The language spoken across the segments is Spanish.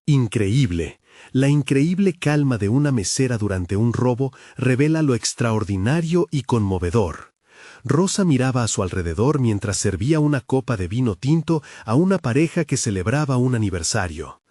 Increíble. La increíble calma de una mesera durante un robo revela lo extraordinario y conmovedor. Rosa miraba a su alrededor mientras servía una copa de vino tinto a una pareja que celebraba un aniversario.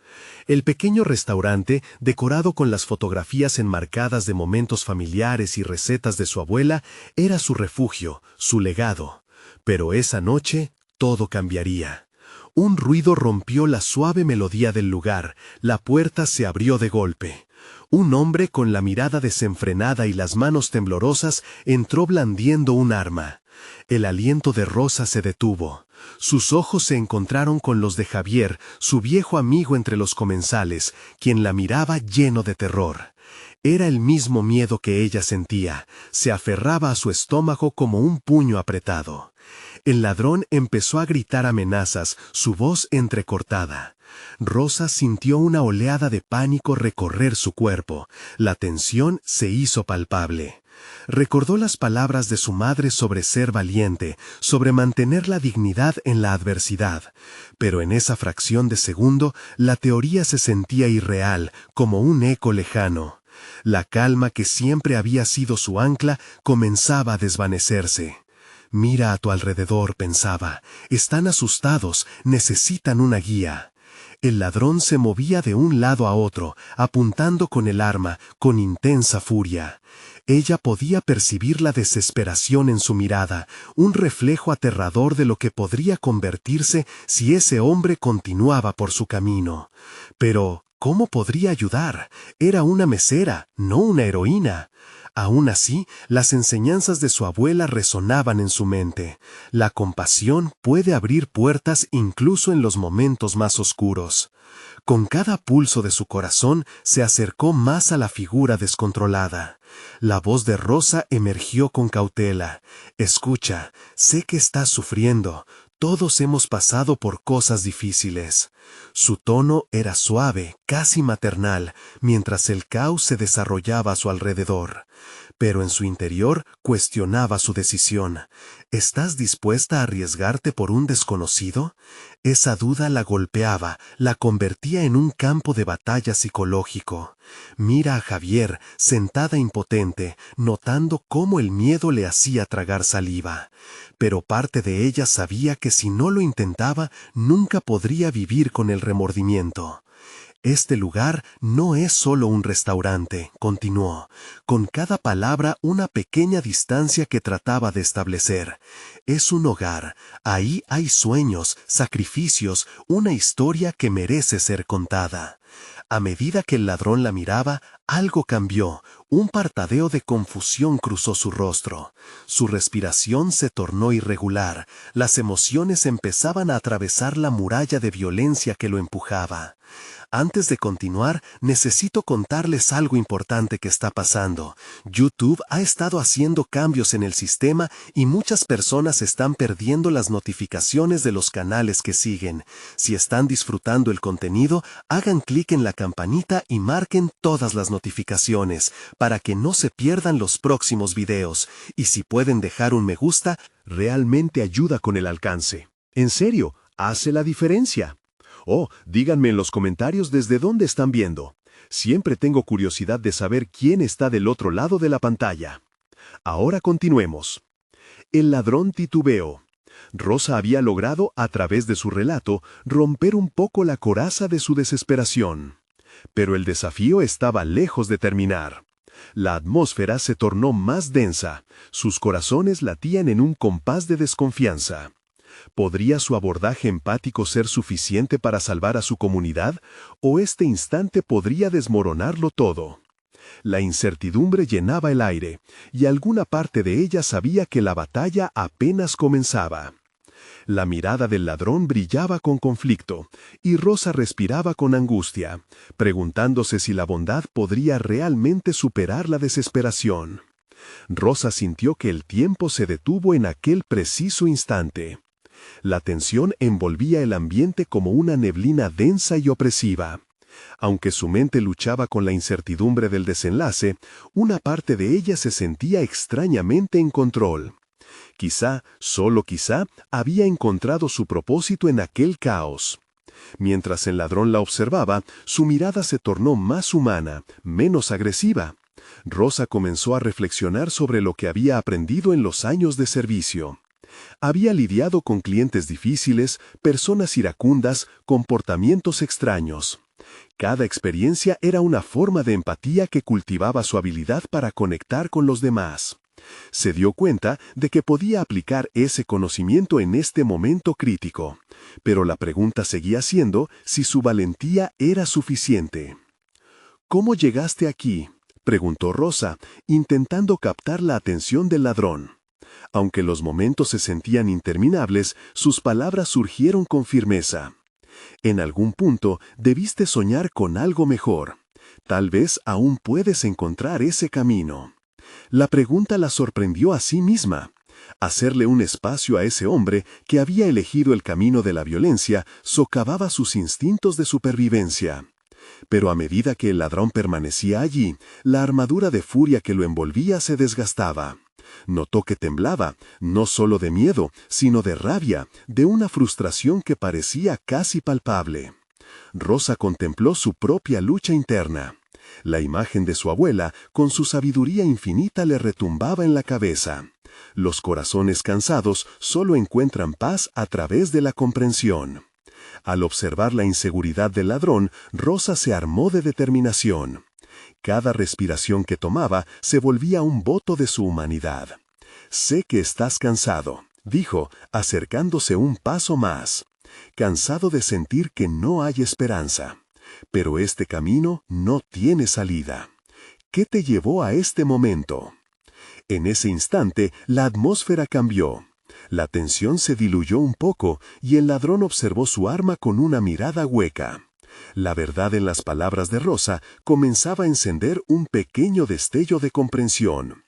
El pequeño restaurante, decorado con las fotografías enmarcadas de momentos familiares y recetas de su abuela, era su refugio, su legado. Pero esa noche, todo cambiaría. Un ruido rompió la suave melodía del lugar, la puerta se abrió de golpe. Un hombre con la mirada desenfrenada y las manos temblorosas entró blandiendo un arma. El aliento de Rosa se detuvo. Sus ojos se encontraron con los de Javier, su viejo amigo entre los comensales, quien la miraba lleno de terror. Era el mismo miedo que ella sentía, se aferraba a su estómago como un puño apretado. El ladrón empezó a gritar amenazas, su voz entrecortada. Rosa sintió una oleada de pánico recorrer su cuerpo. La tensión se hizo palpable. Recordó las palabras de su madre sobre ser valiente, sobre mantener la dignidad en la adversidad. Pero en esa fracción de segundo, la teoría se sentía irreal, como un eco lejano. La calma que siempre había sido su ancla comenzaba a desvanecerse. Mira a tu alrededor, pensaba. Están asustados, necesitan una guía. El ladrón se movía de un lado a otro, apuntando con el arma, con intensa furia. Ella podía percibir la desesperación en su mirada, un reflejo aterrador de lo que podría convertirse si ese hombre continuaba por su camino. Pero, ¿cómo podría ayudar? Era una mesera, no una heroína. Aún así, las enseñanzas de su abuela resonaban en su mente. La compasión puede abrir puertas incluso en los momentos más oscuros. Con cada pulso de su corazón se acercó más a la figura descontrolada. La voz de Rosa emergió con cautela. Escucha, sé que estás sufriendo. Todos hemos pasado por cosas difíciles. Su tono era suave, casi maternal, mientras el caos se desarrollaba a su alrededor. Pero en su interior cuestionaba su decisión. ¿Estás dispuesta a arriesgarte por un desconocido? Esa duda la golpeaba, la convertía en un campo de batalla psicológico. Mira a Javier, sentada impotente, notando cómo el miedo le hacía tragar saliva. Pero parte de ella sabía que si no lo intentaba, nunca podría vivir con el remordimiento. Este lugar no es solo un restaurante, continuó, con cada palabra una pequeña distancia que trataba de establecer. Es un hogar, ahí hay sueños, sacrificios, una historia que merece ser contada. A medida que el ladrón la miraba, algo cambió, un parpadeo de confusión cruzó su rostro. Su respiración se tornó irregular, las emociones empezaban a atravesar la muralla de violencia que lo empujaba. Antes de continuar, necesito contarles algo importante que está pasando. YouTube ha estado haciendo cambios en el sistema y muchas personas están perdiendo las notificaciones de los canales que siguen. Si están disfrutando el contenido, hagan clic en la campanita y marquen todas las notificaciones para que no se pierdan los próximos videos. Y si pueden dejar un me gusta, realmente ayuda con el alcance. En serio, hace la diferencia. Oh, díganme en los comentarios desde dónde están viendo. Siempre tengo curiosidad de saber quién está del otro lado de la pantalla. Ahora continuemos. El ladrón titubeó. Rosa había logrado, a través de su relato, romper un poco la coraza de su desesperación. Pero el desafío estaba lejos de terminar. La atmósfera se tornó más densa. Sus corazones latían en un compás de desconfianza. ¿Podría su abordaje empático ser suficiente para salvar a su comunidad? ¿O este instante podría desmoronarlo todo? La incertidumbre llenaba el aire, y alguna parte de ella sabía que la batalla apenas comenzaba. La mirada del ladrón brillaba con conflicto, y Rosa respiraba con angustia, preguntándose si la bondad podría realmente superar la desesperación. Rosa sintió que el tiempo se detuvo en aquel preciso instante. La tensión envolvía el ambiente como una neblina densa y opresiva. Aunque su mente luchaba con la incertidumbre del desenlace, una parte de ella se sentía extrañamente en control. Quizá, solo quizá, había encontrado su propósito en aquel caos. Mientras el ladrón la observaba, su mirada se tornó más humana, menos agresiva. Rosa comenzó a reflexionar sobre lo que había aprendido en los años de servicio. Había lidiado con clientes difíciles, personas iracundas, comportamientos extraños. Cada experiencia era una forma de empatía que cultivaba su habilidad para conectar con los demás. Se dio cuenta de que podía aplicar ese conocimiento en este momento crítico, pero la pregunta seguía siendo si su valentía era suficiente. ¿Cómo llegaste aquí?, preguntó Rosa, intentando captar la atención del ladrón. Aunque los momentos se sentían interminables, sus palabras surgieron con firmeza. En algún punto debiste soñar con algo mejor. Tal vez aún puedes encontrar ese camino. La pregunta la sorprendió a sí misma. Hacerle un espacio a ese hombre que había elegido el camino de la violencia socavaba sus instintos de supervivencia. Pero a medida que el ladrón permanecía allí, la armadura de furia que lo envolvía se desgastaba. Notó que temblaba, no solo de miedo, sino de rabia, de una frustración que parecía casi palpable. Rosa contempló su propia lucha interna. La imagen de su abuela, con su sabiduría infinita, le retumbaba en la cabeza. Los corazones cansados solo encuentran paz a través de la comprensión. Al observar la inseguridad del ladrón, Rosa se armó de determinación. Cada respiración que tomaba se volvía un voto de su humanidad. «Sé que estás cansado», dijo, acercándose un paso más. «Cansado de sentir que no hay esperanza. Pero este camino no tiene salida. ¿Qué te llevó a este momento?». En ese instante, la atmósfera cambió. La tensión se diluyó un poco y el ladrón observó su arma con una mirada hueca. La verdad en las palabras de Rosa comenzaba a encender un pequeño destello de comprensión.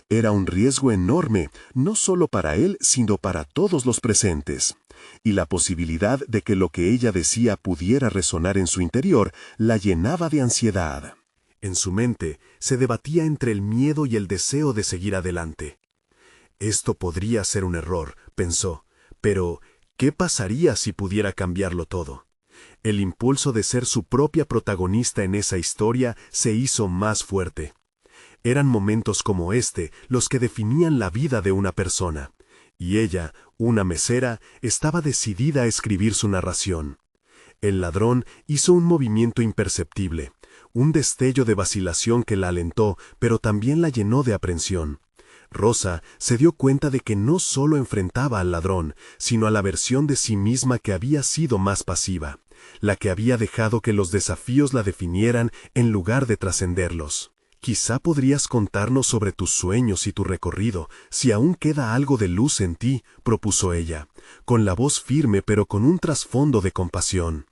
Era un riesgo enorme, no solo para él, sino para todos los presentes. Y la posibilidad de que lo que ella decía pudiera resonar en su interior la llenaba de ansiedad. En su mente se debatía entre el miedo y el deseo de seguir adelante. Esto podría ser un error, pensó, pero ¿qué pasaría si pudiera cambiarlo todo? El impulso de ser su propia protagonista en esa historia se hizo más fuerte. Eran momentos como este los que definían la vida de una persona, y ella, una mesera, estaba decidida a escribir su narración. El ladrón hizo un movimiento imperceptible, un destello de vacilación que la alentó, pero también la llenó de aprensión. Rosa se dio cuenta de que no solo enfrentaba al ladrón, sino a la versión de sí misma que había sido más pasiva, la que había dejado que los desafíos la definieran en lugar de trascenderlos. «Quizá podrías contarnos sobre tus sueños y tu recorrido, si aún queda algo de luz en ti», propuso ella, con la voz firme pero con un trasfondo de compasión.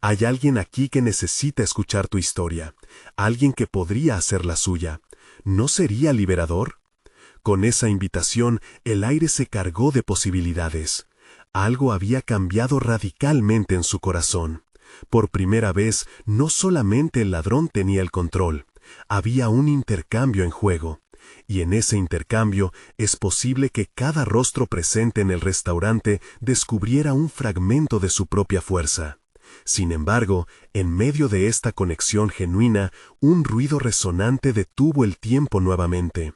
«Hay alguien aquí que necesita escuchar tu historia, alguien que podría hacer la suya. ¿No sería liberador?». Con esa invitación, el aire se cargó de posibilidades. Algo había cambiado radicalmente en su corazón. Por primera vez, no solamente el ladrón tenía el control. Había un intercambio en juego. Y en ese intercambio es posible que cada rostro presente en el restaurante descubriera un fragmento de su propia fuerza. Sin embargo, en medio de esta conexión genuina, un ruido resonante detuvo el tiempo nuevamente.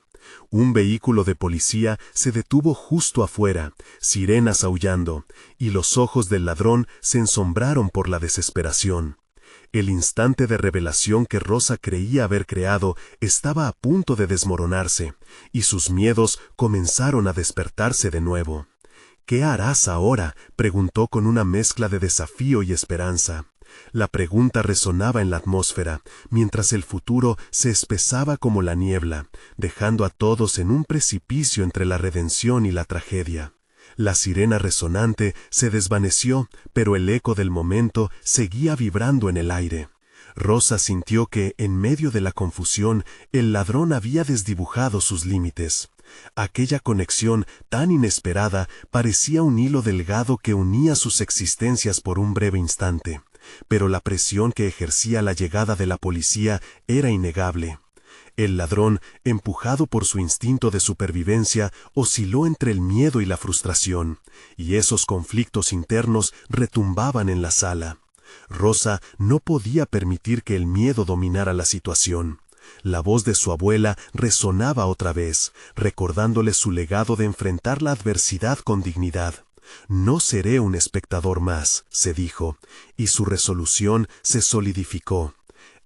Un vehículo de policía se detuvo justo afuera, sirenas aullando, y los ojos del ladrón se ensombraron por la desesperación. El instante de revelación que Rosa creía haber creado estaba a punto de desmoronarse, y sus miedos comenzaron a despertarse de nuevo. «¿Qué harás ahora?», preguntó con una mezcla de desafío y esperanza. La pregunta resonaba en la atmósfera, mientras el futuro se espesaba como la niebla, dejando a todos en un precipicio entre la redención y la tragedia. La sirena resonante se desvaneció, pero el eco del momento seguía vibrando en el aire. Rosa sintió que, en medio de la confusión, el ladrón había desdibujado sus límites. Aquella conexión tan inesperada parecía un hilo delgado que unía sus existencias por un breve instante. Pero la presión que ejercía la llegada de la policía era innegable. El ladrón, empujado por su instinto de supervivencia, osciló entre el miedo y la frustración, y esos conflictos internos retumbaban en la sala. Rosa no podía permitir que el miedo dominara la situación. La voz de su abuela resonaba otra vez, recordándole su legado de enfrentar la adversidad con dignidad. No seré un espectador más, se dijo, y su resolución se solidificó.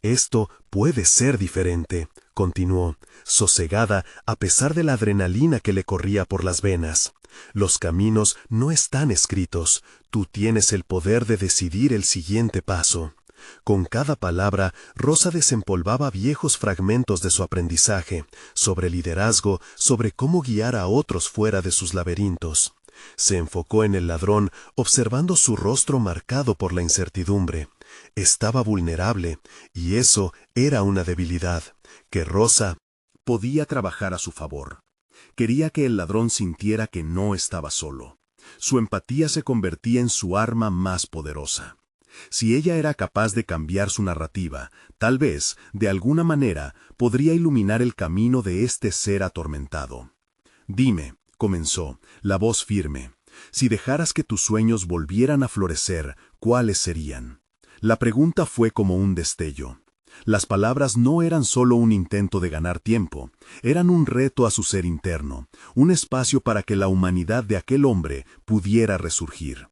Esto puede ser diferente, continuó, sosegada a pesar de la adrenalina que le corría por las venas. Los caminos no están escritos, tú tienes el poder de decidir el siguiente paso. Con cada palabra, Rosa desempolvaba viejos fragmentos de su aprendizaje, sobre liderazgo, sobre cómo guiar a otros fuera de sus laberintos. Se enfocó en el ladrón, observando su rostro marcado por la incertidumbre. Estaba vulnerable, y eso era una debilidad, que Rosa podía trabajar a su favor. Quería que el ladrón sintiera que no estaba solo. Su empatía se convertía en su arma más poderosa. Si ella era capaz de cambiar su narrativa, tal vez, de alguna manera, podría iluminar el camino de este ser atormentado. «Dime», comenzó, la voz firme, «si dejaras que tus sueños volvieran a florecer, ¿cuáles serían?». La pregunta fue como un destello. Las palabras no eran solo un intento de ganar tiempo, eran un reto a su ser interno, un espacio para que la humanidad de aquel hombre pudiera resurgir.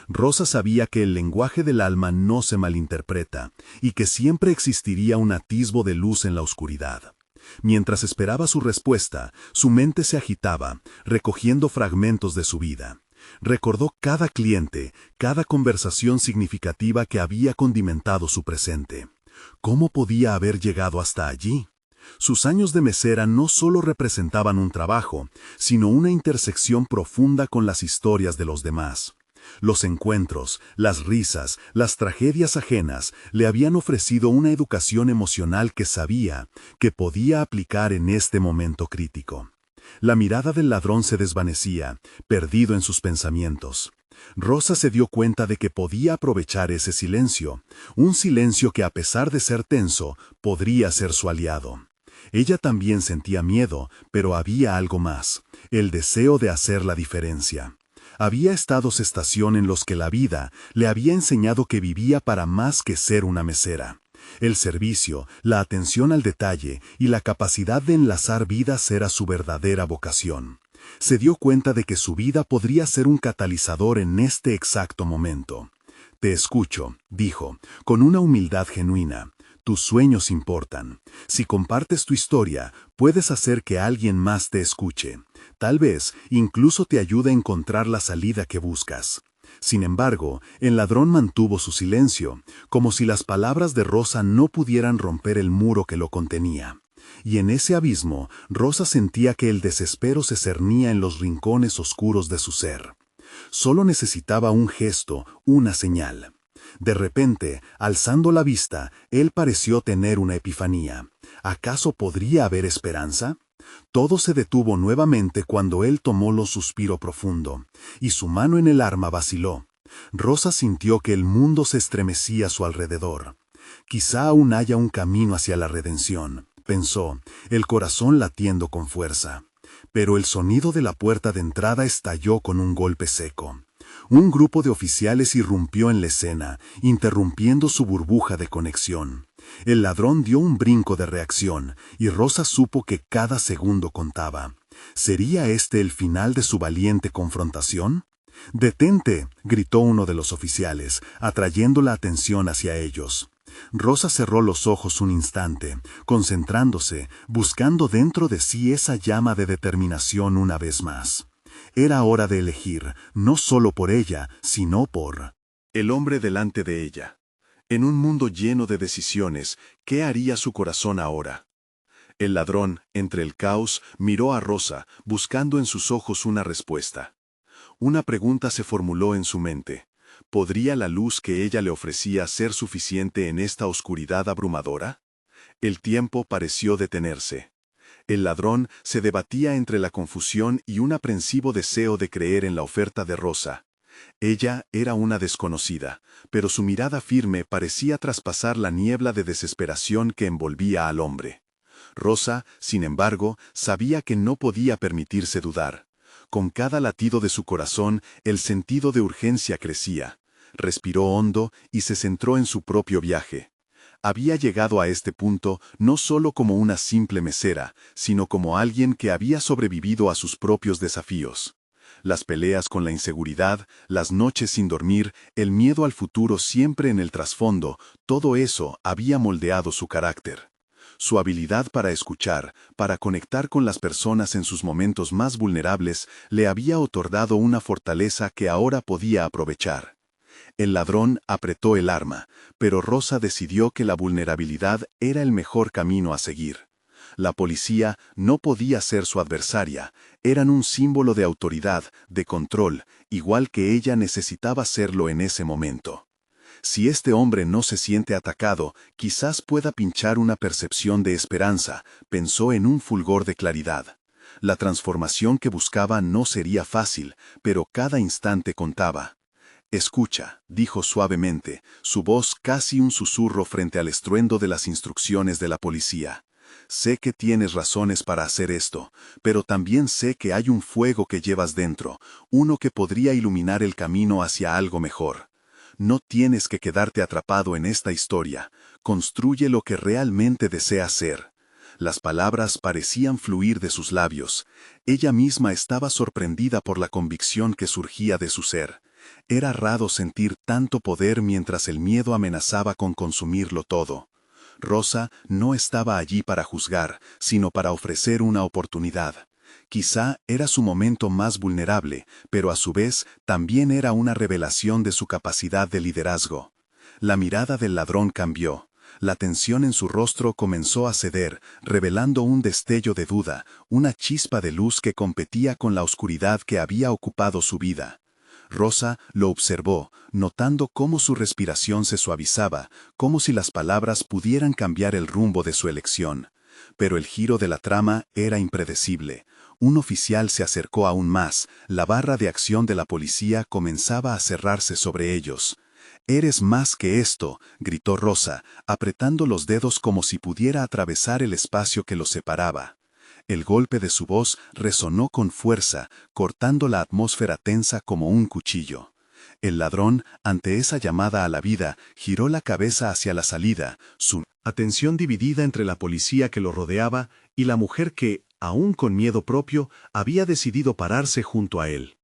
Rosa sabía que el lenguaje del alma no se malinterpreta, y que siempre existiría un atisbo de luz en la oscuridad. Mientras esperaba su respuesta, su mente se agitaba, recogiendo fragmentos de su vida. Recordó cada cliente, cada conversación significativa que había condimentado su presente. ¿Cómo podía haber llegado hasta allí? Sus años de mesera no solo representaban un trabajo, sino una intersección profunda con las historias de los demás. Los encuentros, las risas, las tragedias ajenas le habían ofrecido una educación emocional que sabía que podía aplicar en este momento crítico. La mirada del ladrón se desvanecía, perdido en sus pensamientos. Rosa se dio cuenta de que podía aprovechar ese silencio, un silencio que a pesar de ser tenso, podría ser su aliado. Ella también sentía miedo, pero había algo más, el deseo de hacer la diferencia. Había estados estación en los que la vida le había enseñado que vivía para más que ser una mesera. El servicio, la atención al detalle y la capacidad de enlazar vidas era su verdadera vocación. Se dio cuenta de que su vida podría ser un catalizador en este exacto momento. «Te escucho», dijo, con una humildad genuina. «Tus sueños importan. Si compartes tu historia, puedes hacer que alguien más te escuche. Tal vez incluso te ayude a encontrar la salida que buscas». Sin embargo, el ladrón mantuvo su silencio, como si las palabras de Rosa no pudieran romper el muro que lo contenía. Y en ese abismo, Rosa sentía que el desespero se cernía en los rincones oscuros de su ser. Solo necesitaba un gesto, una señal. De repente, alzando la vista, él pareció tener una epifanía. ¿Acaso podría haber esperanza? Todo se detuvo nuevamente cuando él tomó lo suspiro profundo, y su mano en el arma vaciló. Rosa sintió que el mundo se estremecía a su alrededor. Quizá aún haya un camino hacia la redención, pensó, el corazón latiendo con fuerza. Pero el sonido de la puerta de entrada estalló con un golpe seco. Un grupo de oficiales irrumpió en la escena, interrumpiendo su burbuja de conexión. El ladrón dio un brinco de reacción, y Rosa supo que cada segundo contaba. ¿Sería este el final de su valiente confrontación? «¡Detente!», gritó uno de los oficiales, atrayendo la atención hacia ellos. Rosa cerró los ojos un instante, concentrándose, buscando dentro de sí esa llama de determinación una vez más. Era hora de elegir, no solo por ella, sino por el hombre delante de ella. En un mundo lleno de decisiones, ¿qué haría su corazón ahora? El ladrón, entre el caos, miró a Rosa, buscando en sus ojos una respuesta. Una pregunta se formuló en su mente. ¿Podría la luz que ella le ofrecía ser suficiente en esta oscuridad abrumadora? El tiempo pareció detenerse. El ladrón se debatía entre la confusión y un aprensivo deseo de creer en la oferta de Rosa. Ella era una desconocida, pero su mirada firme parecía traspasar la niebla de desesperación que envolvía al hombre. Rosa, sin embargo, sabía que no podía permitirse dudar. Con cada latido de su corazón, el sentido de urgencia crecía. Respiró hondo y se centró en su propio viaje. Había llegado a este punto no solo como una simple mesera, sino como alguien que había sobrevivido a sus propios desafíos. Las peleas con la inseguridad, las noches sin dormir, el miedo al futuro siempre en el trasfondo, todo eso había moldeado su carácter. Su habilidad para escuchar, para conectar con las personas en sus momentos más vulnerables, le había otorgado una fortaleza que ahora podía aprovechar. El ladrón apretó el arma, pero Rosa decidió que la vulnerabilidad era el mejor camino a seguir. La policía no podía ser su adversaria, eran un símbolo de autoridad, de control, igual que ella necesitaba serlo en ese momento. Si este hombre no se siente atacado, quizás pueda pinchar una percepción de esperanza, pensó en un fulgor de claridad. La transformación que buscaba no sería fácil, pero cada instante contaba. «Escucha», dijo suavemente, su voz casi un susurro frente al estruendo de las instrucciones de la policía. «Sé que tienes razones para hacer esto, pero también sé que hay un fuego que llevas dentro, uno que podría iluminar el camino hacia algo mejor. No tienes que quedarte atrapado en esta historia, construye lo que realmente deseas ser». Las palabras parecían fluir de sus labios. Ella misma estaba sorprendida por la convicción que surgía de su ser. Era raro sentir tanto poder mientras el miedo amenazaba con consumirlo todo. Rosa no estaba allí para juzgar, sino para ofrecer una oportunidad. Quizá era su momento más vulnerable, pero a su vez también era una revelación de su capacidad de liderazgo. La mirada del ladrón cambió. La tensión en su rostro comenzó a ceder, revelando un destello de duda, una chispa de luz que competía con la oscuridad que había ocupado su vida. Rosa lo observó, notando cómo su respiración se suavizaba, como si las palabras pudieran cambiar el rumbo de su elección. Pero el giro de la trama era impredecible. Un oficial se acercó aún más, la barra de acción de la policía comenzaba a cerrarse sobre ellos. «Eres más que esto», gritó Rosa, apretando los dedos como si pudiera atravesar el espacio que los separaba. El golpe de su voz resonó con fuerza, cortando la atmósfera tensa como un cuchillo. El ladrón, ante esa llamada a la vida, giró la cabeza hacia la salida, su atención dividida entre la policía que lo rodeaba y la mujer que, aún con miedo propio, había decidido pararse junto a él.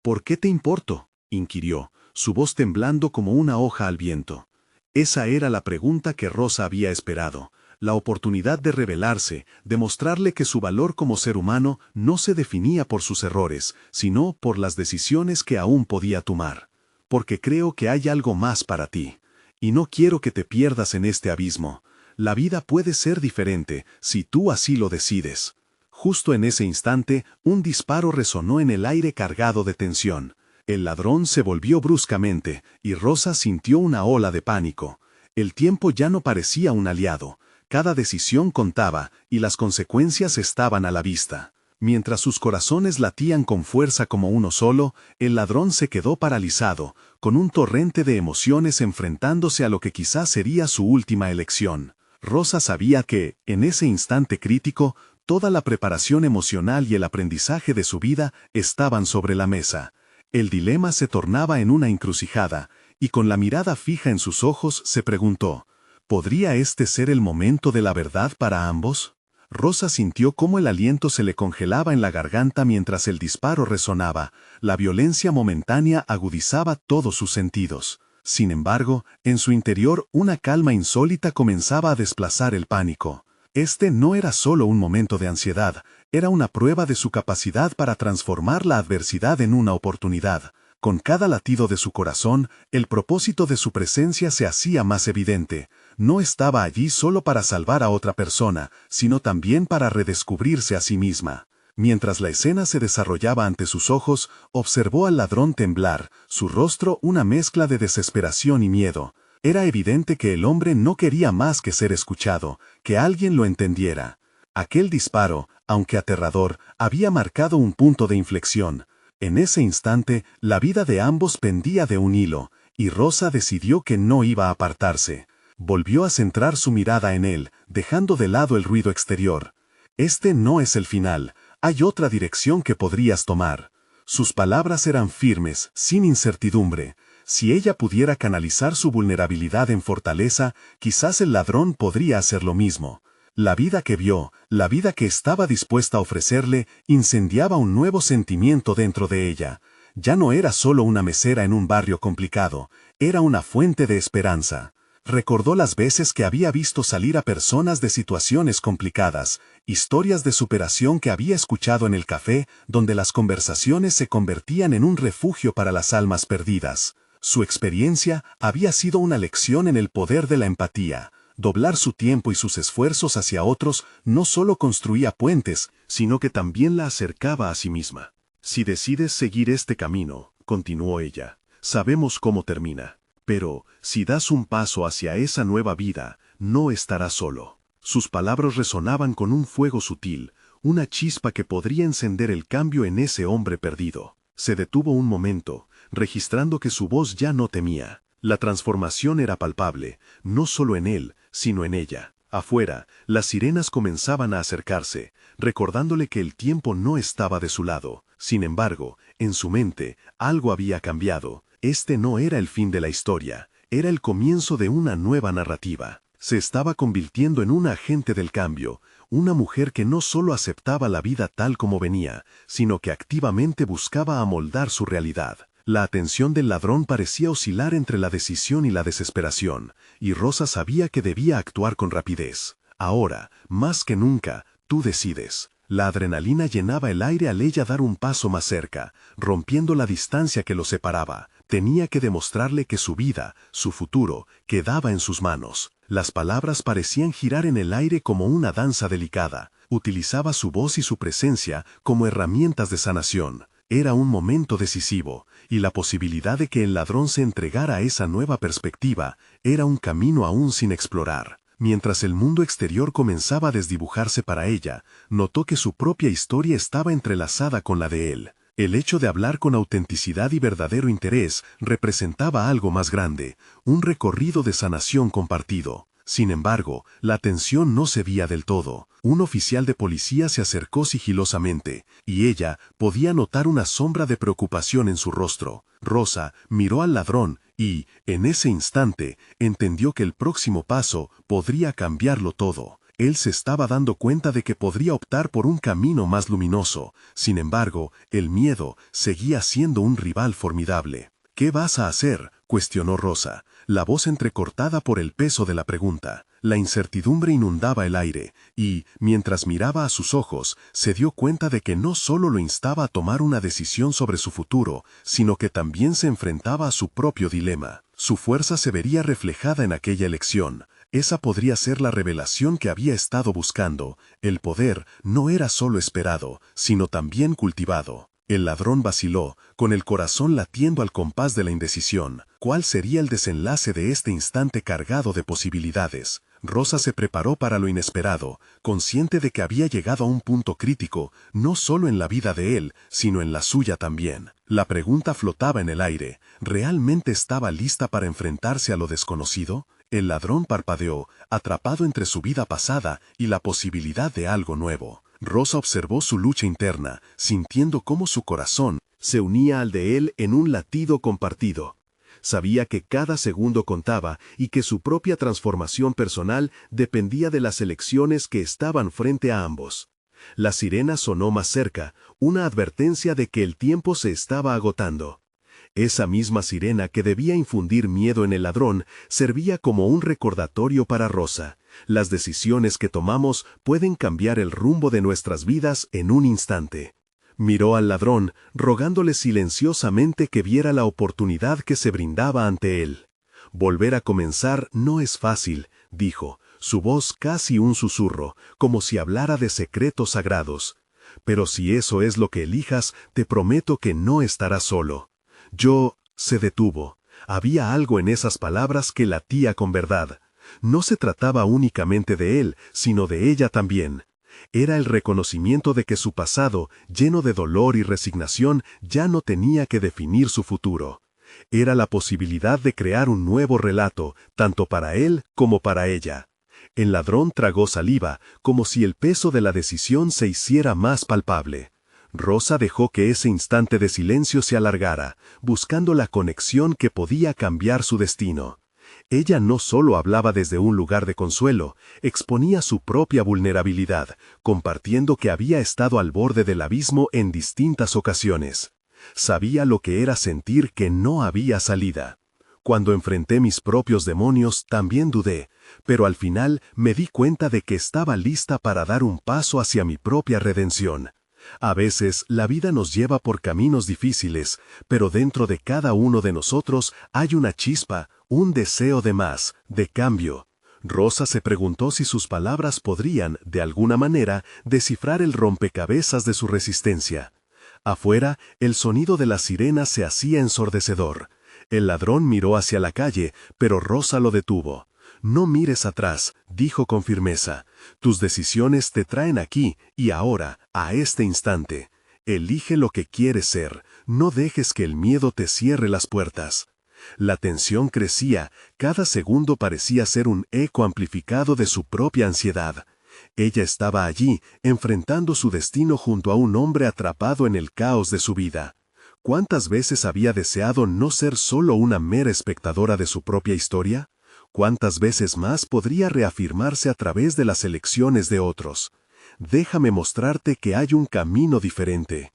«¿Por qué te importo?», inquirió, su voz temblando como una hoja al viento. Esa era la pregunta que Rosa había esperado. La oportunidad de revelarse, de mostrarle que su valor como ser humano no se definía por sus errores, sino por las decisiones que aún podía tomar. «Porque creo que hay algo más para ti. Y no quiero que te pierdas en este abismo. La vida puede ser diferente, si tú así lo decides». Justo en ese instante, un disparo resonó en el aire cargado de tensión. El ladrón se volvió bruscamente, y Rosa sintió una ola de pánico. El tiempo ya no parecía un aliado. Cada decisión contaba, y las consecuencias estaban a la vista. Mientras sus corazones latían con fuerza como uno solo, el ladrón se quedó paralizado, con un torrente de emociones enfrentándose a lo que quizás sería su última elección. Rosa sabía que, en ese instante crítico, toda la preparación emocional y el aprendizaje de su vida estaban sobre la mesa. El dilema se tornaba en una encrucijada, y con la mirada fija en sus ojos se preguntó, ¿podría este ser el momento de la verdad para ambos? Rosa sintió cómo el aliento se le congelaba en la garganta mientras el disparo resonaba. La violencia momentánea agudizaba todos sus sentidos. Sin embargo, en su interior una calma insólita comenzaba a desplazar el pánico. Este no era solo un momento de ansiedad, era una prueba de su capacidad para transformar la adversidad en una oportunidad. Con cada latido de su corazón, el propósito de su presencia se hacía más evidente. No estaba allí solo para salvar a otra persona, sino también para redescubrirse a sí misma. Mientras la escena se desarrollaba ante sus ojos, observó al ladrón temblar, su rostro una mezcla de desesperación y miedo. Era evidente que el hombre no quería más que ser escuchado, que alguien lo entendiera. Aquel disparo, aunque aterrador, había marcado un punto de inflexión. En ese instante, la vida de ambos pendía de un hilo, y Rosa decidió que no iba a apartarse. Volvió a centrar su mirada en él, dejando de lado el ruido exterior. Este no es el final, hay otra dirección que podrías tomar. Sus palabras eran firmes, sin incertidumbre. Si ella pudiera canalizar su vulnerabilidad en fortaleza, quizás el ladrón podría hacer lo mismo. La vida que vio, la vida que estaba dispuesta a ofrecerle, incendiaba un nuevo sentimiento dentro de ella. Ya no era solo una mesera en un barrio complicado, era una fuente de esperanza. Recordó las veces que había visto salir a personas de situaciones complicadas, historias de superación que había escuchado en el café, donde las conversaciones se convertían en un refugio para las almas perdidas. Su experiencia había sido una lección en el poder de la empatía. Doblar su tiempo y sus esfuerzos hacia otros no solo construía puentes, sino que también la acercaba a sí misma. Si decides seguir este camino, continuó ella, sabemos cómo termina. Pero, si das un paso hacia esa nueva vida, no estarás solo. Sus palabras resonaban con un fuego sutil, una chispa que podría encender el cambio en ese hombre perdido. Se detuvo un momento, registrando que su voz ya no temía. La transformación era palpable, no solo en él, sino en ella. Afuera, las sirenas comenzaban a acercarse, recordándole que el tiempo no estaba de su lado. Sin embargo, en su mente, algo había cambiado. Este no era el fin de la historia, era el comienzo de una nueva narrativa. Se estaba convirtiendo en una agente del cambio, una mujer que no solo aceptaba la vida tal como venía, sino que activamente buscaba amoldar su realidad. La atención del ladrón parecía oscilar entre la decisión y la desesperación, y Rosa sabía que debía actuar con rapidez. Ahora, más que nunca, tú decides. La adrenalina llenaba el aire al ella dar un paso más cerca, rompiendo la distancia que los separaba. Tenía que demostrarle que su vida, su futuro, quedaba en sus manos. Las palabras parecían girar en el aire como una danza delicada. Utilizaba su voz y su presencia como herramientas de sanación. Era un momento decisivo, y la posibilidad de que el ladrón se entregara a esa nueva perspectiva era un camino aún sin explorar. Mientras el mundo exterior comenzaba a desdibujarse para ella, notó que su propia historia estaba entrelazada con la de él. El hecho de hablar con autenticidad y verdadero interés representaba algo más grande, un recorrido de sanación compartido. Sin embargo, la tensión no cedía del todo. Un oficial de policía se acercó sigilosamente, y ella podía notar una sombra de preocupación en su rostro. Rosa miró al ladrón y, en ese instante, entendió que el próximo paso podría cambiarlo todo. Él se estaba dando cuenta de que podría optar por un camino más luminoso. Sin embargo, el miedo seguía siendo un rival formidable. ¿Qué vas a hacer?, cuestionó Rosa, la voz entrecortada por el peso de la pregunta. La incertidumbre inundaba el aire, y, mientras miraba a sus ojos, se dio cuenta de que no solo lo instaba a tomar una decisión sobre su futuro, sino que también se enfrentaba a su propio dilema. Su fuerza se vería reflejada en aquella elección. Esa podría ser la revelación que había estado buscando. El poder no era solo esperado, sino también cultivado. El ladrón vaciló, con el corazón latiendo al compás de la indecisión. ¿Cuál sería el desenlace de este instante cargado de posibilidades? Rosa se preparó para lo inesperado, consciente de que había llegado a un punto crítico, no solo en la vida de él, sino en la suya también. La pregunta flotaba en el aire. ¿Realmente estaba lista para enfrentarse a lo desconocido? El ladrón parpadeó, atrapado entre su vida pasada y la posibilidad de algo nuevo. Rosa observó su lucha interna, sintiendo cómo su corazón se unía al de él en un latido compartido. Sabía que cada segundo contaba y que su propia transformación personal dependía de las elecciones que estaban frente a ambos. La sirena sonó más cerca, una advertencia de que el tiempo se estaba agotando. Esa misma sirena que debía infundir miedo en el ladrón servía como un recordatorio para Rosa. Las decisiones que tomamos pueden cambiar el rumbo de nuestras vidas en un instante. Miró al ladrón, rogándole silenciosamente que viera la oportunidad que se brindaba ante él. Volver a comenzar no es fácil, dijo, su voz casi un susurro, como si hablara de secretos sagrados. Pero si eso es lo que elijas, te prometo que no estarás solo. Se detuvo. Había algo en esas palabras que latía con verdad. No se trataba únicamente de él, sino de ella también. Era el reconocimiento de que su pasado, lleno de dolor y resignación, ya no tenía que definir su futuro. Era la posibilidad de crear un nuevo relato, tanto para él como para ella. El ladrón tragó saliva, como si el peso de la decisión se hiciera más palpable. Rosa dejó que ese instante de silencio se alargara, buscando la conexión que podía cambiar su destino. Ella no solo hablaba desde un lugar de consuelo, exponía su propia vulnerabilidad, compartiendo que había estado al borde del abismo en distintas ocasiones. Sabía lo que era sentir que no había salida. Cuando enfrenté mis propios demonios también dudé, pero al final me di cuenta de que estaba lista para dar un paso hacia mi propia redención. A veces la vida nos lleva por caminos difíciles, pero dentro de cada uno de nosotros hay una chispa, un deseo de más, de cambio. Rosa se preguntó si sus palabras podrían, de alguna manera, descifrar el rompecabezas de su resistencia. Afuera, el sonido de las sirenas se hacía ensordecedor. El ladrón miró hacia la calle, pero Rosa lo detuvo. «No mires atrás», dijo con firmeza. «Tus decisiones te traen aquí y ahora, a este instante. Elige lo que quieres ser, no dejes que el miedo te cierre las puertas». La tensión crecía, cada segundo parecía ser un eco amplificado de su propia ansiedad. Ella estaba allí, enfrentando su destino junto a un hombre atrapado en el caos de su vida. ¿Cuántas veces había deseado no ser solo una mera espectadora de su propia historia? ¿Cuántas veces más podría reafirmarse a través de las elecciones de otros? Déjame mostrarte que hay un camino diferente.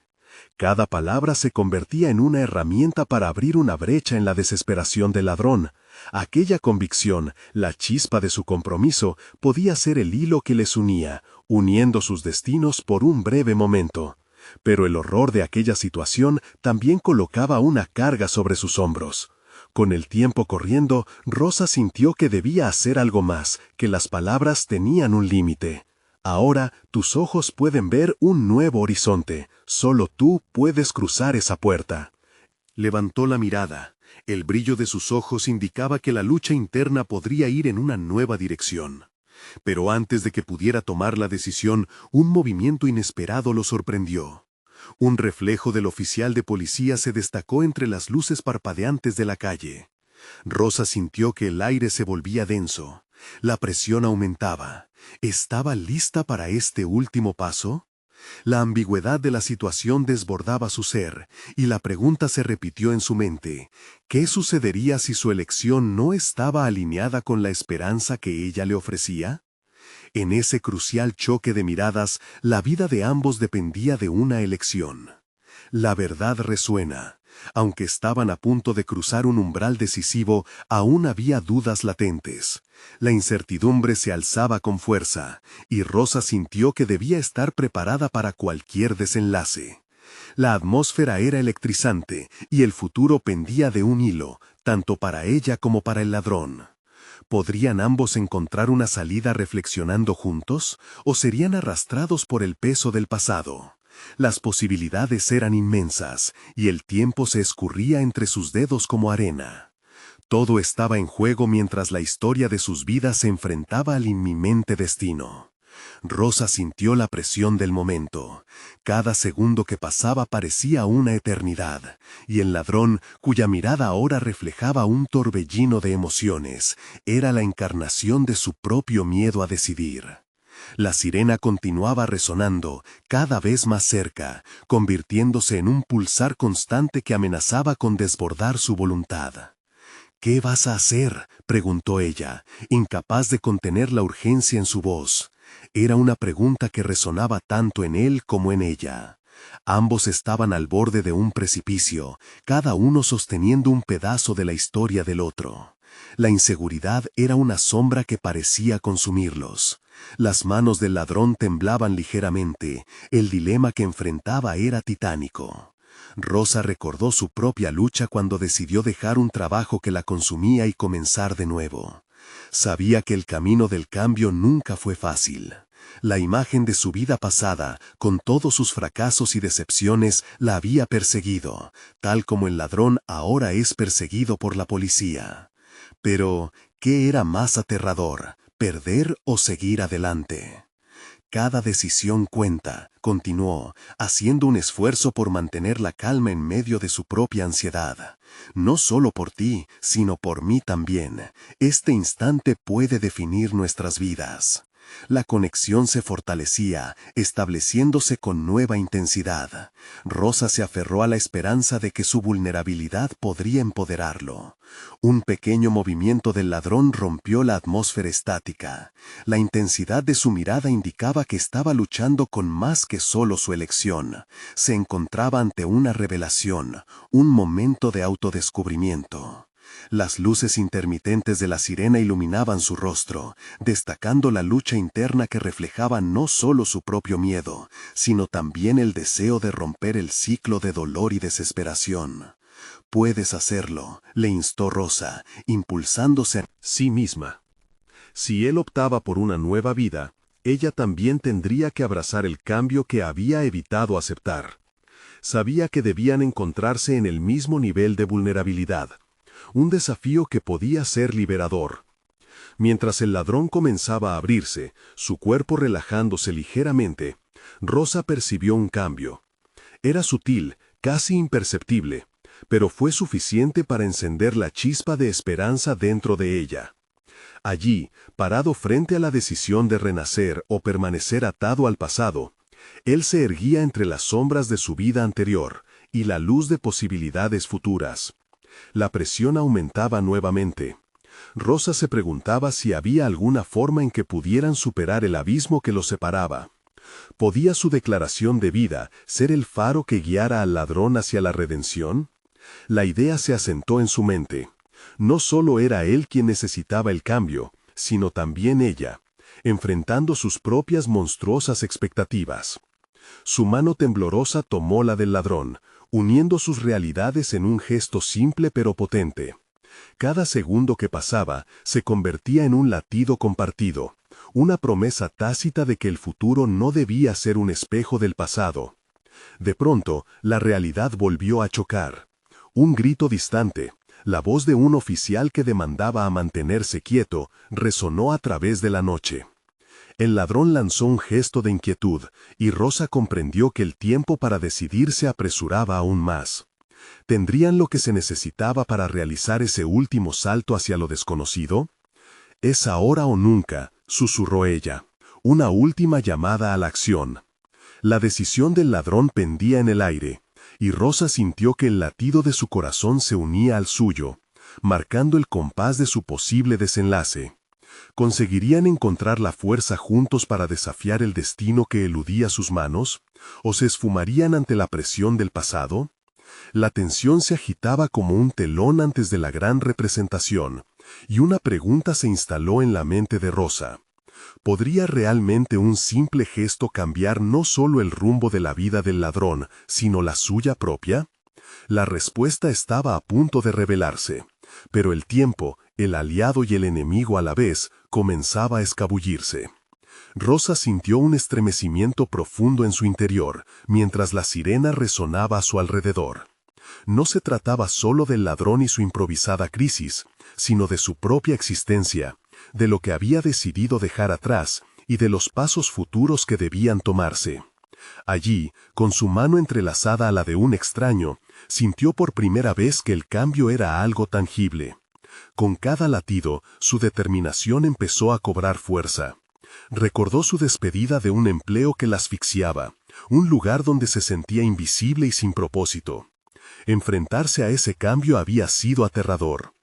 Cada palabra se convertía en una herramienta para abrir una brecha en la desesperación del ladrón. Aquella convicción, la chispa de su compromiso, podía ser el hilo que les unía, uniendo sus destinos por un breve momento. Pero el horror de aquella situación también colocaba una carga sobre sus hombros. Con el tiempo corriendo, Rosa sintió que debía hacer algo más, que las palabras tenían un límite. Ahora tus ojos pueden ver un nuevo horizonte, solo tú puedes cruzar esa puerta. Levantó la mirada. El brillo de sus ojos indicaba que la lucha interna podría ir en una nueva dirección. Pero antes de que pudiera tomar la decisión, un movimiento inesperado lo sorprendió. Un reflejo del oficial de policía se destacó entre las luces parpadeantes de la calle. Rosa sintió que el aire se volvía denso. La presión aumentaba. ¿Estaba lista para este último paso? La ambigüedad de la situación desbordaba su ser, y la pregunta se repitió en su mente. ¿Qué sucedería si su elección no estaba alineada con la esperanza que ella le ofrecía? En ese crucial choque de miradas, la vida de ambos dependía de una elección. La verdad resuena. Aunque estaban a punto de cruzar un umbral decisivo, aún había dudas latentes. La incertidumbre se alzaba con fuerza, y Rosa sintió que debía estar preparada para cualquier desenlace. La atmósfera era electrizante, y el futuro pendía de un hilo, tanto para ella como para el ladrón. ¿Podrían ambos encontrar una salida reflexionando juntos, o serían arrastrados por el peso del pasado? Las posibilidades eran inmensas, y el tiempo se escurría entre sus dedos como arena. Todo estaba en juego mientras la historia de sus vidas se enfrentaba al inminente destino. Rosa sintió la presión del momento. Cada segundo que pasaba parecía una eternidad, y el ladrón, cuya mirada ahora reflejaba un torbellino de emociones, era la encarnación de su propio miedo a decidir. La sirena continuaba resonando, cada vez más cerca, convirtiéndose en un pulsar constante que amenazaba con desbordar su voluntad. «¿Qué vas a hacer?», preguntó ella, incapaz de contener la urgencia en su voz. Era una pregunta que resonaba tanto en él como en ella. Ambos estaban al borde de un precipicio, cada uno sosteniendo un pedazo de la historia del otro. La inseguridad era una sombra que parecía consumirlos. Las manos del ladrón temblaban ligeramente. El dilema que enfrentaba era titánico. Rosa recordó su propia lucha cuando decidió dejar un trabajo que la consumía y comenzar de nuevo. Sabía que el camino del cambio nunca fue fácil. La imagen de su vida pasada, con todos sus fracasos y decepciones, la había perseguido, tal como el ladrón ahora es perseguido por la policía. Pero, ¿qué era más aterrador, perder o seguir adelante? Cada decisión cuenta, continuó, haciendo un esfuerzo por mantener la calma en medio de su propia ansiedad. No solo por ti, sino por mí también. Este instante puede definir nuestras vidas. La conexión se fortalecía, estableciéndose con nueva intensidad. Rosa se aferró a la esperanza de que su vulnerabilidad podría empoderarlo. Un pequeño movimiento del ladrón rompió la atmósfera estática. La intensidad de su mirada indicaba que estaba luchando con más que solo su elección. Se encontraba ante una revelación, un momento de autodescubrimiento. Las luces intermitentes de la sirena iluminaban su rostro, destacando la lucha interna que reflejaba no solo su propio miedo, sino también el deseo de romper el ciclo de dolor y desesperación. «Puedes hacerlo», le instó Rosa, impulsándose a sí misma. Si él optaba por una nueva vida, ella también tendría que abrazar el cambio que había evitado aceptar. Sabía que debían encontrarse en el mismo nivel de vulnerabilidad. Un desafío que podía ser liberador. Mientras el ladrón comenzaba a abrirse, su cuerpo relajándose ligeramente, Rosa percibió un cambio. Era sutil, casi imperceptible, pero fue suficiente para encender la chispa de esperanza dentro de ella. Allí, parado frente a la decisión de renacer o permanecer atado al pasado, él se erguía entre las sombras de su vida anterior y la luz de posibilidades futuras. La presión aumentaba nuevamente. Rosa se preguntaba si había alguna forma en que pudieran superar el abismo que los separaba. ¿Podía su declaración de vida ser el faro que guiara al ladrón hacia la redención? La idea se asentó en su mente. No solo era él quien necesitaba el cambio, sino también ella, enfrentando sus propias monstruosas expectativas. Su mano temblorosa tomó la del ladrón, uniendo sus realidades en un gesto simple pero potente. Cada segundo que pasaba se convertía en un latido compartido, una promesa tácita de que el futuro no debía ser un espejo del pasado. De pronto, la realidad volvió a chocar. Un grito distante, la voz de un oficial que demandaba a mantenerse quieto, resonó a través de la noche. El ladrón lanzó un gesto de inquietud, y Rosa comprendió que el tiempo para decidir se apresuraba aún más. ¿Tendrían lo que se necesitaba para realizar ese último salto hacia lo desconocido? «Es ahora o nunca», susurró ella. Una última llamada a la acción. La decisión del ladrón pendía en el aire, y Rosa sintió que el latido de su corazón se unía al suyo, marcando el compás de su posible desenlace. ¿Conseguirían encontrar la fuerza juntos para desafiar el destino que eludía sus manos? ¿O se esfumarían ante la presión del pasado? La tensión se agitaba como un telón antes de la gran representación, y una pregunta se instaló en la mente de Rosa. ¿Podría realmente un simple gesto cambiar no solo el rumbo de la vida del ladrón, sino la suya propia? La respuesta estaba a punto de revelarse, pero el tiempo, el aliado y el enemigo a la vez, comenzaba a escabullirse. Rosa sintió un estremecimiento profundo en su interior, mientras la sirena resonaba a su alrededor. No se trataba solo del ladrón y su improvisada crisis, sino de su propia existencia, de lo que había decidido dejar atrás y de los pasos futuros que debían tomarse. Allí, con su mano entrelazada a la de un extraño, sintió por primera vez que el cambio era algo tangible. Con cada latido, su determinación empezó a cobrar fuerza. Recordó su despedida de un empleo que la asfixiaba, un lugar donde se sentía invisible y sin propósito. Enfrentarse a ese cambio había sido aterrador.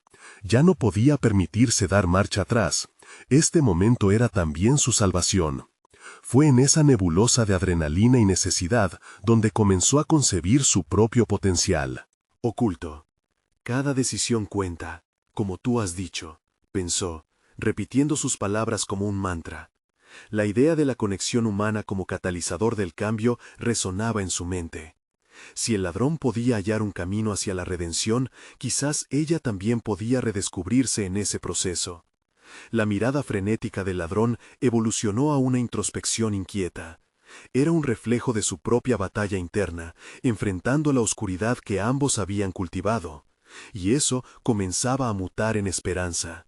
Ya no podía permitirse dar marcha atrás. Este momento era también su salvación. Fue en esa nebulosa de adrenalina y necesidad donde comenzó a concebir su propio potencial. Oculto. Cada decisión cuenta, como tú has dicho, pensó, repitiendo sus palabras como un mantra. La idea de la conexión humana como catalizador del cambio resonaba en su mente. Si el ladrón podía hallar un camino hacia la redención, quizás ella también podía redescubrirse en ese proceso. La mirada frenética del ladrón evolucionó a una introspección inquieta. Era un reflejo de su propia batalla interna, enfrentando la oscuridad que ambos habían cultivado. Y eso comenzaba a mutar en esperanza.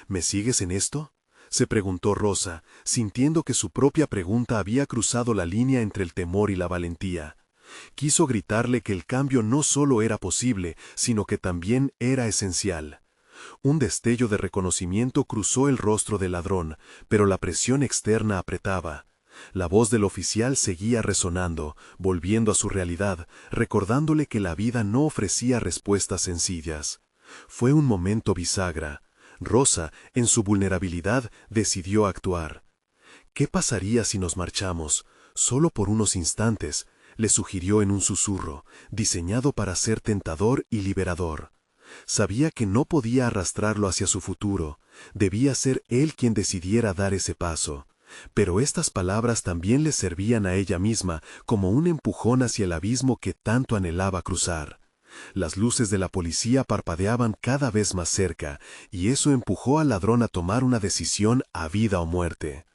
¿Me sigues en esto?, se preguntó Rosa, sintiendo que su propia pregunta había cruzado la línea entre el temor y la valentía. Quiso gritarle que el cambio no solo era posible, sino que también era esencial. Un destello de reconocimiento cruzó el rostro del ladrón, pero la presión externa apretaba. La voz del oficial seguía resonando, volviendo a su realidad, recordándole que la vida no ofrecía respuestas sencillas. Fue un momento bisagra. Rosa, en su vulnerabilidad, decidió actuar. «¿Qué pasaría si nos marchamos? Solo por unos instantes», le sugirió en un susurro, diseñado para ser tentador y liberador. Sabía que no podía arrastrarlo hacia su futuro, debía ser él quien decidiera dar ese paso. Pero estas palabras también le servían a ella misma como un empujón hacia el abismo que tanto anhelaba cruzar. Las luces de la policía parpadeaban cada vez más cerca, y eso empujó al ladrón a tomar una decisión a vida o muerte.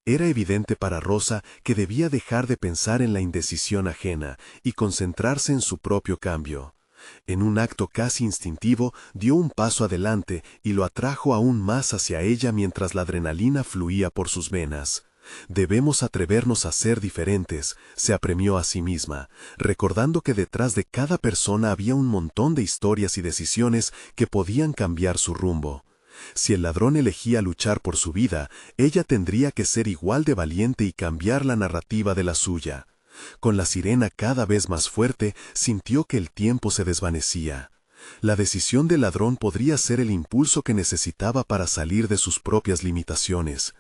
Era evidente para Rosa que debía dejar de pensar en la indecisión ajena y concentrarse en su propio cambio. En un acto casi instintivo, dio un paso adelante y lo atrajo aún más hacia ella mientras la adrenalina fluía por sus venas. «Debemos atrevernos a ser diferentes», se apremió a sí misma, recordando que detrás de cada persona había un montón de historias y decisiones que podían cambiar su rumbo. Si el ladrón elegía luchar por su vida, ella tendría que ser igual de valiente y cambiar la narrativa de la suya. Con la sirena cada vez más fuerte, sintió que el tiempo se desvanecía. La decisión del ladrón podría ser el impulso que necesitaba para salir de sus propias limitaciones.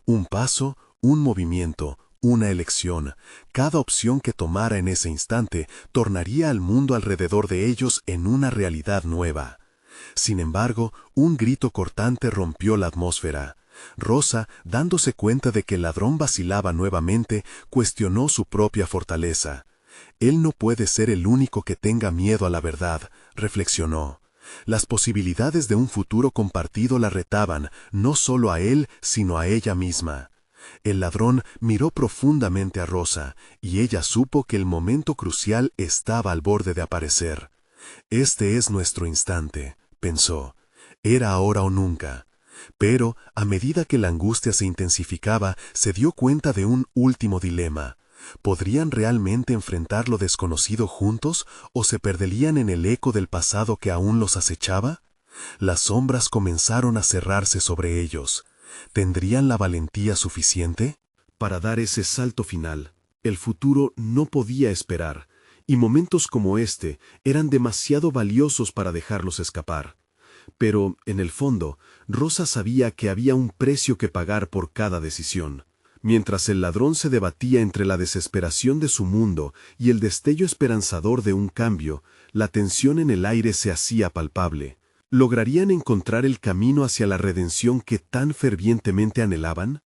Un paso, un movimiento, una elección. Cada opción que tomara en ese instante tornaría al mundo alrededor de ellos en una realidad nueva. Sin embargo, un grito cortante rompió la atmósfera. Rosa, dándose cuenta de que el ladrón vacilaba nuevamente, cuestionó su propia fortaleza. «Él no puede ser el único que tenga miedo a la verdad», reflexionó. Las posibilidades de un futuro compartido la retaban, no solo a él, sino a ella misma. El ladrón miró profundamente a Rosa, y ella supo que el momento crucial estaba al borde de aparecer. «Este es nuestro instante», pensó. «Era ahora o nunca». Pero, a medida que la angustia se intensificaba, se dio cuenta de un último dilema. ¿Podrían realmente enfrentar lo desconocido juntos o se perderían en el eco del pasado que aún los acechaba? Las sombras comenzaron a cerrarse sobre ellos. ¿Tendrían la valentía suficiente? Para dar ese salto final, el futuro no podía esperar, y momentos como este eran demasiado valiosos para dejarlos escapar. Pero, en el fondo, Rosa sabía que había un precio que pagar por cada decisión. Mientras el ladrón se debatía entre la desesperación de su mundo y el destello esperanzador de un cambio, la tensión en el aire se hacía palpable. ¿Lograrían encontrar el camino hacia la redención que tan fervientemente anhelaban?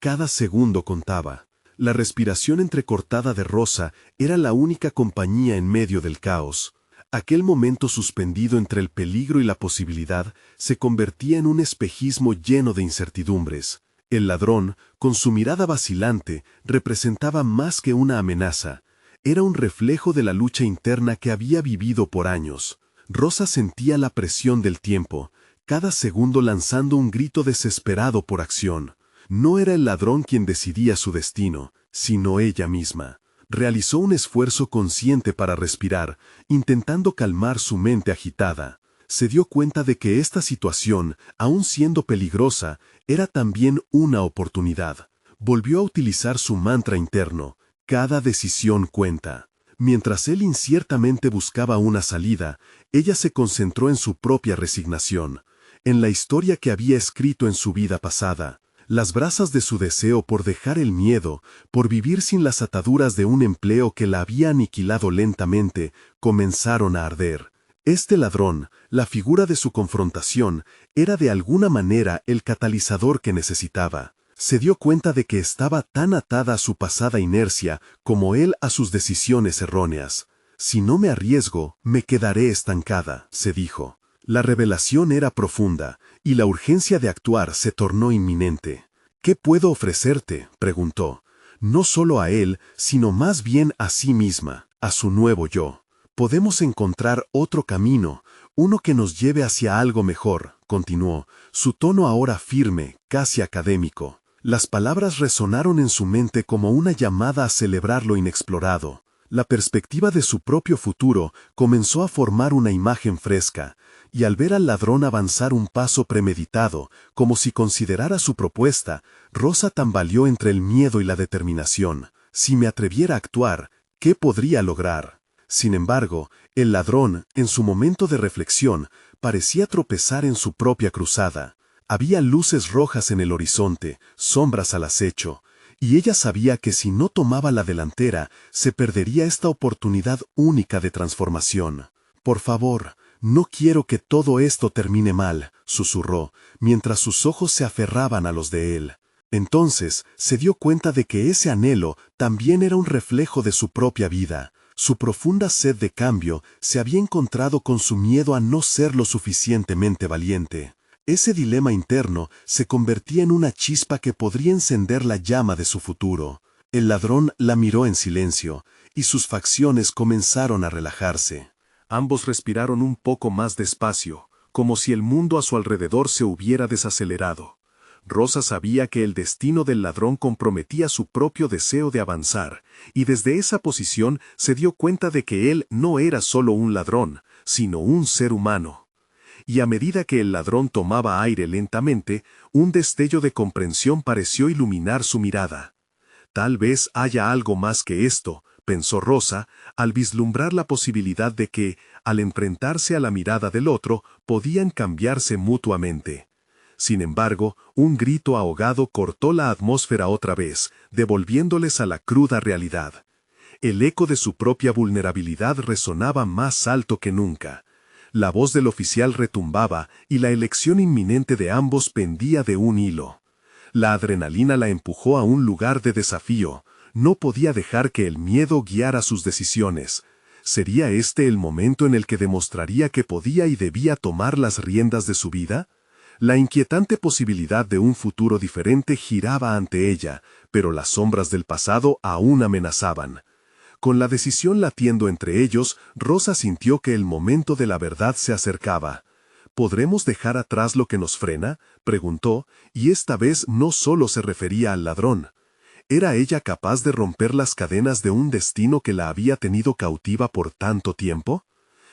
Cada segundo contaba. La respiración entrecortada de Rosa era la única compañía en medio del caos. Aquel momento suspendido entre el peligro y la posibilidad se convertía en un espejismo lleno de incertidumbres. El ladrón, con su mirada vacilante, representaba más que una amenaza. Era un reflejo de la lucha interna que había vivido por años. Rosa sentía la presión del tiempo, cada segundo lanzando un grito desesperado por acción. No era el ladrón quien decidía su destino, sino ella misma. Realizó un esfuerzo consciente para respirar, intentando calmar su mente agitada. Se dio cuenta de que esta situación, aun siendo peligrosa, era también una oportunidad. Volvió a utilizar su mantra interno: «Cada decisión cuenta». Mientras él inciertamente buscaba una salida, ella se concentró en su propia resignación, en la historia que había escrito en su vida pasada. Las brasas de su deseo por dejar el miedo, por vivir sin las ataduras de un empleo que la había aniquilado lentamente, comenzaron a arder. Este ladrón, la figura de su confrontación, era de alguna manera el catalizador que necesitaba. Se dio cuenta de que estaba tan atada a su pasada inercia como él a sus decisiones erróneas. «Si no me arriesgo, me quedaré estancada», se dijo. La revelación era profunda, y la urgencia de actuar se tornó inminente. «¿Qué puedo ofrecerte?», preguntó. No solo a él, sino más bien a sí misma, a su nuevo yo. «Podemos encontrar otro camino, uno que nos lleve hacia algo mejor», continuó, su tono ahora firme, casi académico. Las palabras resonaron en su mente como una llamada a celebrar lo inexplorado. La perspectiva de su propio futuro comenzó a formar una imagen fresca, y al ver al ladrón avanzar un paso premeditado, como si considerara su propuesta, Rosa tambaleó entre el miedo y la determinación. Si me atreviera a actuar, ¿qué podría lograr? Sin embargo, el ladrón, en su momento de reflexión, parecía tropezar en su propia cruzada. Había luces rojas en el horizonte, sombras al acecho, y ella sabía que si no tomaba la delantera, se perdería esta oportunidad única de transformación. «Por favor, no quiero que todo esto termine mal», susurró, mientras sus ojos se aferraban a los de él. Entonces se dio cuenta de que ese anhelo también era un reflejo de su propia vida. Su profunda sed de cambio se había encontrado con su miedo a no ser lo suficientemente valiente. Ese dilema interno se convertía en una chispa que podría encender la llama de su futuro. El ladrón la miró en silencio, y sus facciones comenzaron a relajarse. Ambos respiraron un poco más despacio, como si el mundo a su alrededor se hubiera desacelerado. Rosa sabía que el destino del ladrón comprometía su propio deseo de avanzar, y desde esa posición se dio cuenta de que él no era solo un ladrón, sino un ser humano. Y a medida que el ladrón tomaba aire lentamente, un destello de comprensión pareció iluminar su mirada. «Tal vez haya algo más que esto», pensó Rosa, al vislumbrar la posibilidad de que, al enfrentarse a la mirada del otro, podían cambiarse mutuamente. Sin embargo, un grito ahogado cortó la atmósfera otra vez, devolviéndoles a la cruda realidad. El eco de su propia vulnerabilidad resonaba más alto que nunca. La voz del oficial retumbaba y la elección inminente de ambos pendía de un hilo. La adrenalina la empujó a un lugar de desafío. No podía dejar que el miedo guiara sus decisiones. ¿Sería este el momento en el que demostraría que podía y debía tomar las riendas de su vida? La inquietante posibilidad de un futuro diferente giraba ante ella, pero las sombras del pasado aún amenazaban. Con la decisión latiendo entre ellos, Rosa sintió que el momento de la verdad se acercaba. ¿Podremos dejar atrás lo que nos frena?, preguntó, y esta vez no solo se refería al ladrón. ¿Era ella capaz de romper las cadenas de un destino que la había tenido cautiva por tanto tiempo?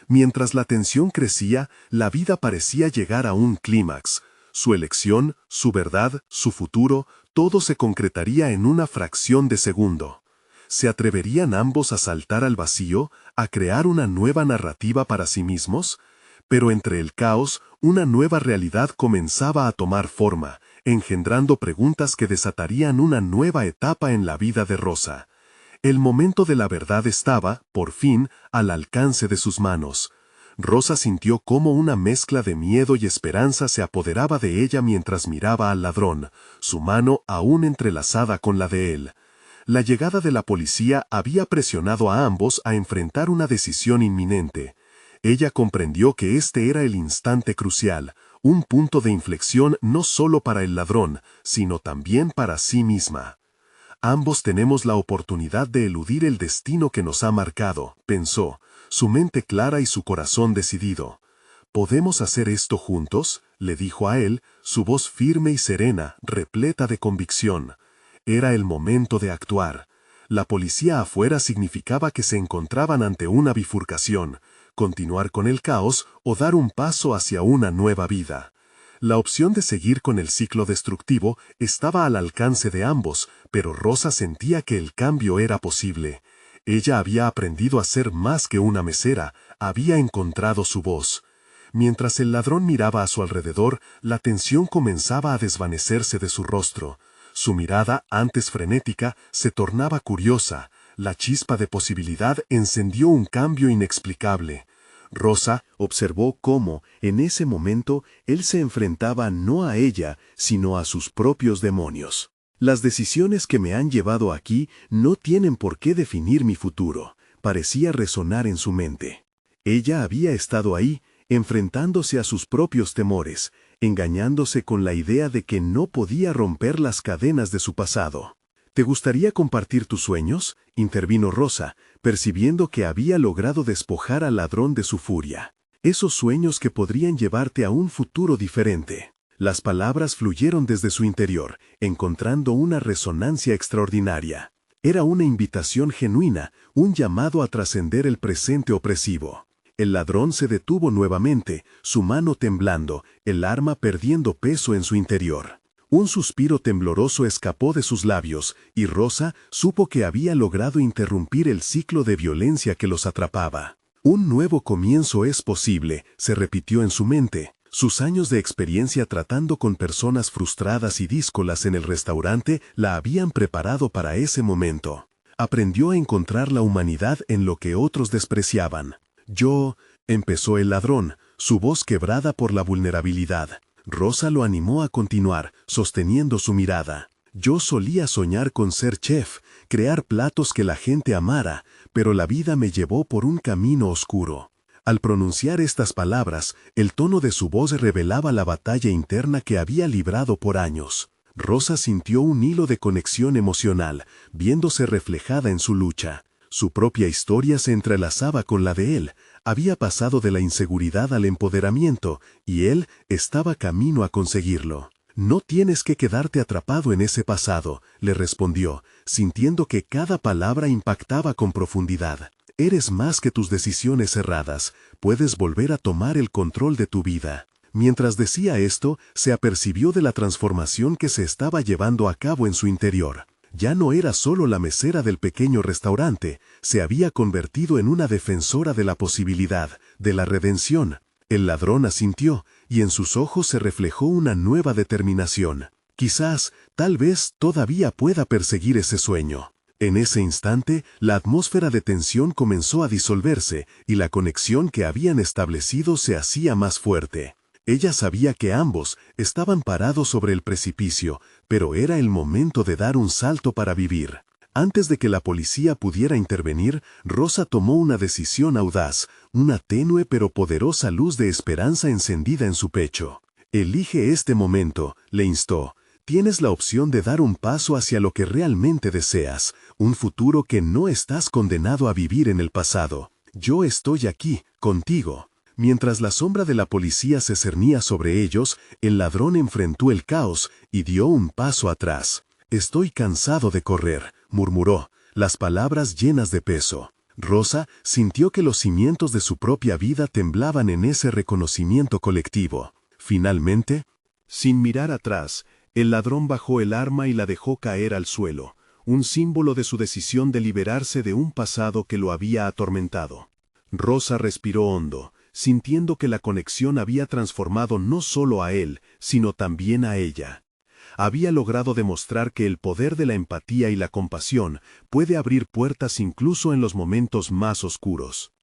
Mientras la tensión crecía, la vida parecía llegar a un clímax. Su elección, su verdad, su futuro, todo se concretaría en una fracción de segundo. ¿Se atreverían ambos a saltar al vacío, a crear una nueva narrativa para sí mismos? Pero entre el caos, una nueva realidad comenzaba a tomar forma, engendrando preguntas que desatarían una nueva etapa en la vida de Rosa. El momento de la verdad estaba, por fin, al alcance de sus manos. Rosa sintió cómo una mezcla de miedo y esperanza se apoderaba de ella mientras miraba al ladrón, su mano aún entrelazada con la de él. La llegada de la policía había presionado a ambos a enfrentar una decisión inminente. Ella comprendió que este era el instante crucial, un punto de inflexión no solo para el ladrón, sino también para sí misma. Ambos tenemos la oportunidad de eludir el destino que nos ha marcado, pensó, su mente clara y su corazón decidido. ¿Podemos hacer esto juntos?, le dijo a él, su voz firme y serena, repleta de convicción. Era el momento de actuar. La policía afuera significaba que se encontraban ante una bifurcación, continuar con el caos o dar un paso hacia una nueva vida. La opción de seguir con el ciclo destructivo estaba al alcance de ambos, pero Rosa sentía que el cambio era posible. Ella había aprendido a ser más que una mesera, había encontrado su voz. Mientras el ladrón miraba a su alrededor, la tensión comenzaba a desvanecerse de su rostro. Su mirada, antes frenética, se tornaba curiosa. La chispa de posibilidad encendió un cambio inexplicable. Rosa observó cómo, en ese momento, él se enfrentaba no a ella, sino a sus propios demonios. Las decisiones que me han llevado aquí no tienen por qué definir mi futuro, parecía resonar en su mente. Ella había estado ahí, enfrentándose a sus propios temores, engañándose con la idea de que no podía romper las cadenas de su pasado. ¿Te gustaría compartir tus sueños?, intervino Rosa, percibiendo que había logrado despojar al ladrón de su furia. Esos sueños que podrían llevarte a un futuro diferente. Las palabras fluyeron desde su interior, encontrando una resonancia extraordinaria. Era una invitación genuina, un llamado a trascender el presente opresivo. El ladrón se detuvo nuevamente, su mano temblando, el arma perdiendo peso en su interior. Un suspiro tembloroso escapó de sus labios, y Rosa supo que había logrado interrumpir el ciclo de violencia que los atrapaba. Un nuevo comienzo es posible, se repitió en su mente. Sus años de experiencia tratando con personas frustradas y díscolas en el restaurante la habían preparado para ese momento. Aprendió a encontrar la humanidad en lo que otros despreciaban. Empezó el ladrón, su voz quebrada por la vulnerabilidad. Rosa lo animó a continuar, sosteniendo su mirada. Yo solía soñar con ser chef, crear platos que la gente amara, pero la vida me llevó por un camino oscuro. Al pronunciar estas palabras, el tono de su voz revelaba la batalla interna que había librado por años. Rosa sintió un hilo de conexión emocional, viéndose reflejada en su lucha. Su propia historia se entrelazaba con la de él. Había pasado de la inseguridad al empoderamiento, y él estaba camino a conseguirlo. «No tienes que quedarte atrapado en ese pasado», le respondió, sintiendo que cada palabra impactaba con profundidad. «Eres más que tus decisiones erradas, puedes volver a tomar el control de tu vida». Mientras decía esto, se apercibió de la transformación que se estaba llevando a cabo en su interior. Ya no era solo la mesera del pequeño restaurante, se había convertido en una defensora de la posibilidad, de la redención. El ladrón asintió, y en sus ojos se reflejó una nueva determinación. Quizás, tal vez, todavía pueda perseguir ese sueño. En ese instante, la atmósfera de tensión comenzó a disolverse, y la conexión que habían establecido se hacía más fuerte. Ella sabía que ambos estaban parados sobre el precipicio, pero era el momento de dar un salto para vivir. Antes de que la policía pudiera intervenir, Rosa tomó una decisión audaz, una tenue pero poderosa luz de esperanza encendida en su pecho. «Elige este momento», le instó. «Tienes la opción de dar un paso hacia lo que realmente deseas, un futuro que no estás condenado a vivir en el pasado. Yo estoy aquí, contigo». Mientras la sombra de la policía se cernía sobre ellos, el ladrón enfrentó el caos y dio un paso atrás. «Estoy cansado de correr», murmuró, las palabras llenas de peso. Rosa sintió que los cimientos de su propia vida temblaban en ese reconocimiento colectivo. Finalmente, sin mirar atrás, el ladrón bajó el arma y la dejó caer al suelo, un símbolo de su decisión de liberarse de un pasado que lo había atormentado. Rosa respiró hondo, sintiendo que la conexión había transformado no solo a él, sino también a ella. Había logrado demostrar que el poder de la empatía y la compasión puede abrir puertas incluso en los momentos más oscuros.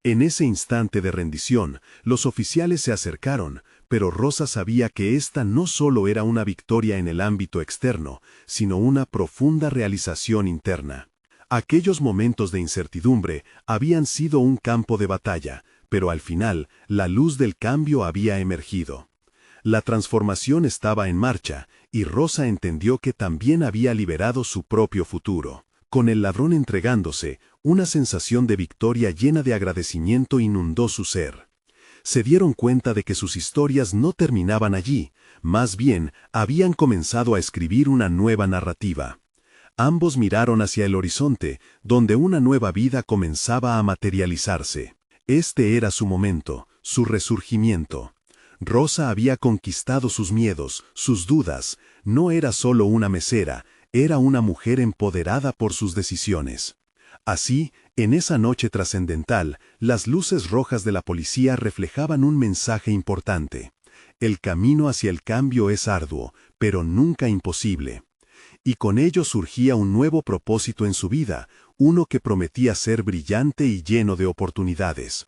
En ese instante de rendición, los oficiales se acercaron, pero Rosa sabía que esta no solo era una victoria en el ámbito externo, sino una profunda realización interna. Aquellos momentos de incertidumbre habían sido un campo de batalla, pero al final, la luz del cambio había emergido. La transformación estaba en marcha, y Rosa entendió que también había liberado su propio futuro. Con el ladrón entregándose, una sensación de victoria llena de agradecimiento inundó su ser. Se dieron cuenta de que sus historias no terminaban allí, más bien habían comenzado a escribir una nueva narrativa. Ambos miraron hacia el horizonte, donde una nueva vida comenzaba a materializarse. Este era su momento, su resurgimiento. Rosa había conquistado sus miedos, sus dudas. No era solo una mesera, era una mujer empoderada por sus decisiones. Así, en esa noche trascendental, las luces rojas de la policía reflejaban un mensaje importante. El camino hacia el cambio es arduo, pero nunca imposible. Y con ello surgía un nuevo propósito en su vida, uno que prometía ser brillante y lleno de oportunidades.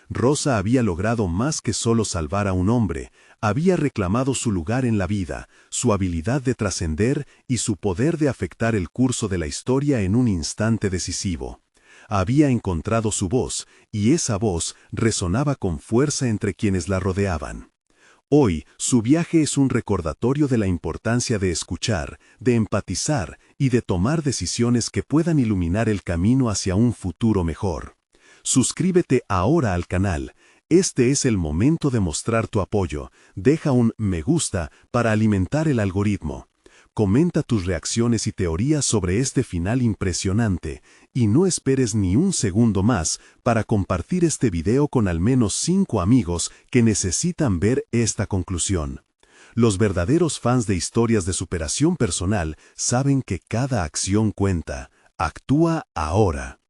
Rosa había logrado más que solo salvar a un hombre, había reclamado su lugar en la vida, su habilidad de trascender y su poder de afectar el curso de la historia en un instante decisivo. Había encontrado su voz, y esa voz resonaba con fuerza entre quienes la rodeaban. Hoy, su viaje es un recordatorio de la importancia de escuchar, de empatizar y de tomar decisiones que puedan iluminar el camino hacia un futuro mejor. Suscríbete ahora al canal. Este es el momento de mostrar tu apoyo. Deja un me gusta para alimentar el algoritmo. Comenta tus reacciones y teorías sobre este final impresionante, y no esperes ni un segundo más para compartir este video con al menos 5 amigos que necesitan ver esta conclusión. Los verdaderos fans de historias de superación personal saben que cada acción cuenta. Actúa ahora.